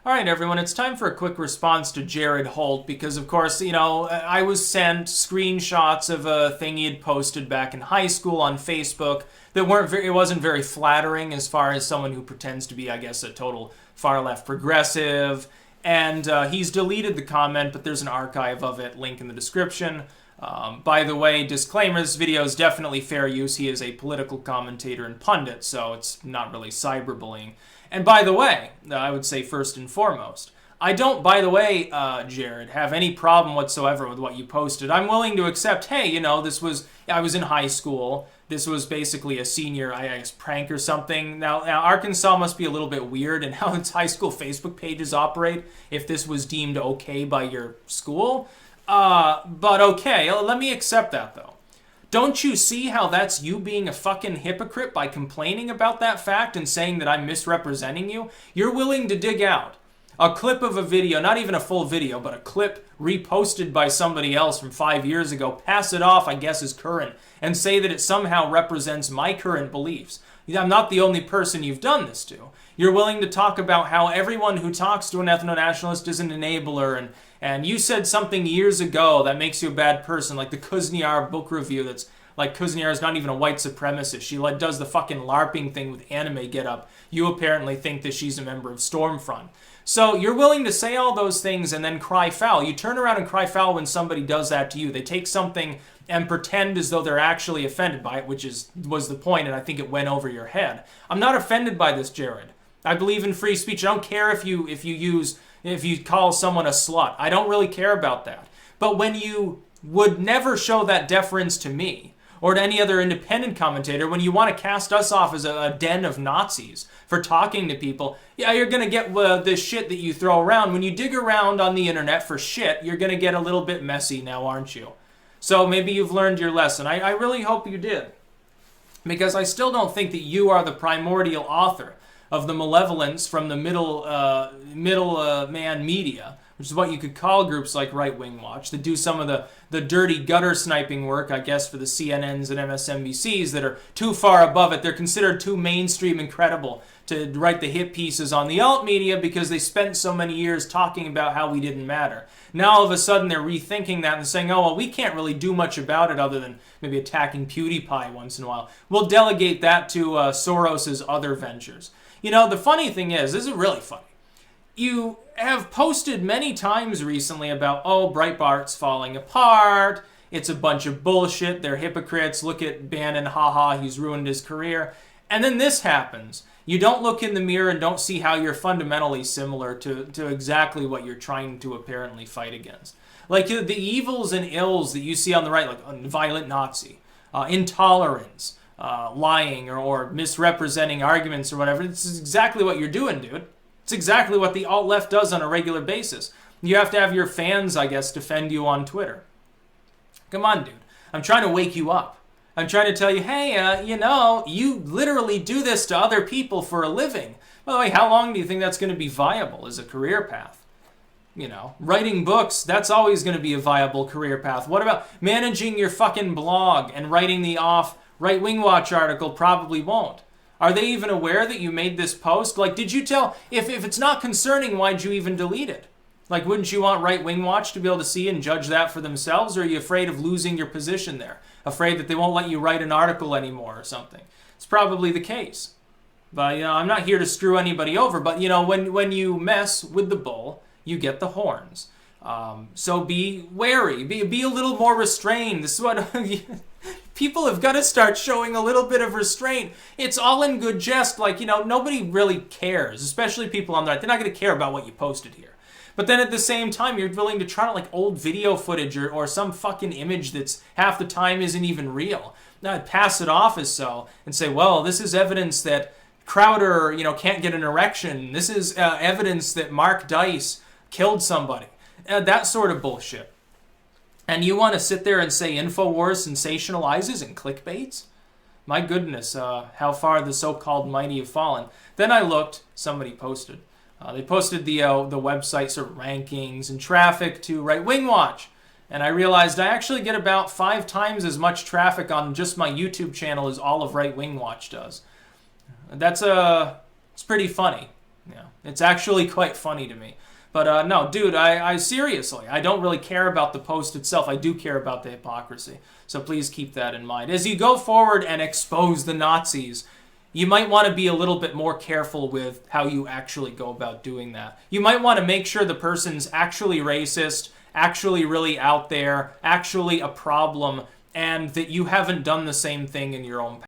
All right, everyone, it's time for a quick response to 𝐉ared 𝐇olt because, of course, you know, I was sent screenshots of a thing he had posted back in high school on Facebook that it wasn't very flattering as far as someone who pretends to be, I guess, a total far-left progressive. And he's deleted the comment, but there's an archive of it, link in the description. By the way, disclaimer, this video is definitely fair use. He is a political commentator and pundit, so it's not really cyberbullying. And by the way, I would say first and foremost, I don't, by the way, 𝐉ared, have any problem whatsoever with what you posted. I'm willing to accept, hey, you know, I was in high school. This was basically a senior, I guess, prank or something. Now, Arkansas must be a little bit weird in how its high school Facebook pages operate if this was deemed okay by your school. But okay, let me accept that, though. Don't you see how that's you being a fucking hypocrite by complaining about that fact and saying that I'm misrepresenting you? You're willing to dig out a clip of a video, not even a full video, but a clip reposted by somebody else from 5 years ago, pass it off, I guess, as current, and say that it somehow represents my current beliefs. I'm not the only person you've done this to. You're willing to talk about how everyone who talks to an ethno-nationalist is an enabler, and you said something years ago that makes you a bad person, like the Kuzniar book review that's like Kuzniar is not even a white supremacist. She does the fucking LARPing thing with anime getup. You apparently think that she's a member of Stormfront. So you're willing to say all those things and then cry foul. You turn around and cry foul when somebody does that to you. They take something and pretend as though they're actually offended by it, which was the point, and I think it went over your head. I'm not offended by this, 𝐉ared. I believe in free speech. I don't care if you call someone a slut. I don't really care about that. But when you would never show that deference to me or to any other independent commentator, when you want to cast us off as a den of Nazis for talking to people, yeah, you're going to get this shit that you throw around. When you dig around on the internet for shit, you're going to get a little bit messy now, aren't you? So maybe you've learned your lesson. I really hope you did. Because I still don't think that you are the primordial author of the malevolence from the middle man media, which is what you could call groups like Right Wing Watch, that do some of the dirty gutter sniping work, I guess, for the CNNs and MSNBCs that are too far above it. They're considered too mainstream and credible to write the hit pieces on the alt media because they spent so many years talking about how we didn't matter. Now all of a sudden they're rethinking that and saying, oh, well, we can't really do much about it other than maybe attacking PewDiePie once in a while. We'll delegate that to Soros's other ventures. You know, the funny thing is, this is really funny. You have posted many times recently about, oh, Breitbart's falling apart, it's a bunch of bullshit, they're hypocrites, look at Bannon, haha, he's ruined his career. And then this happens. You don't look in the mirror and don't see how you're fundamentally similar to exactly what you're trying to apparently fight against. Like the evils and ills that you see on the right, like violent Nazi, intolerance, lying or misrepresenting arguments or whatever, this is exactly what you're doing, dude. It's exactly what the alt-left does on a regular basis. You have to have your fans, I guess, defend you on Twitter. Come on, dude. I'm trying to wake you up. I'm trying to tell you, hey, you know, you literally do this to other people for a living. By the way, how long do you think that's going to be viable as a career path? You know, writing books, that's always going to be a viable career path. What about managing your fucking blog and writing the off Right Wing Watch article? Probably won't. Are they even aware that you made this post? Like, did you tell, if it's not concerning, why'd you even delete it? Like, wouldn't you want Right Wing Watch to be able to see and judge that for themselves? Or are you afraid of losing your position there? Afraid that they won't let you write an article anymore or something? It's probably the case. But, you know, I'm not here to screw anybody over. But, you know, when you mess with the bull, you get the horns. So be wary. Be a little more restrained. This is what... People have got to start showing a little bit of restraint. It's all in good jest. Like, you know, nobody really cares, especially people on the right. They're not going to care about what you posted here. But then at the same time, you're willing to try to like old video footage or some fucking image that's half the time isn't even real. Now pass it off as so and say, well, this is evidence that Crowder, you know, can't get an erection. This is evidence that Mark Dice killed somebody. That sort of bullshit. And you want to sit there and say InfoWars sensationalizes and clickbaits? My goodness, how far the so-called mighty have fallen. Then I looked, somebody posted. They posted the website sort of rankings and traffic to Right Wing Watch. And I realized I actually get about 5 times as much traffic on just my YouTube channel as all of Right Wing Watch does. It's pretty funny. Yeah, it's actually quite funny to me. But no, dude, I seriously, I don't really care about the post itself. I do care about the hypocrisy. So please keep that in mind. As you go forward and expose the Nazis, you might want to be a little bit more careful with how you actually go about doing that. You might want to make sure the person's actually racist, actually really out there, actually a problem, and that you haven't done the same thing in your own past.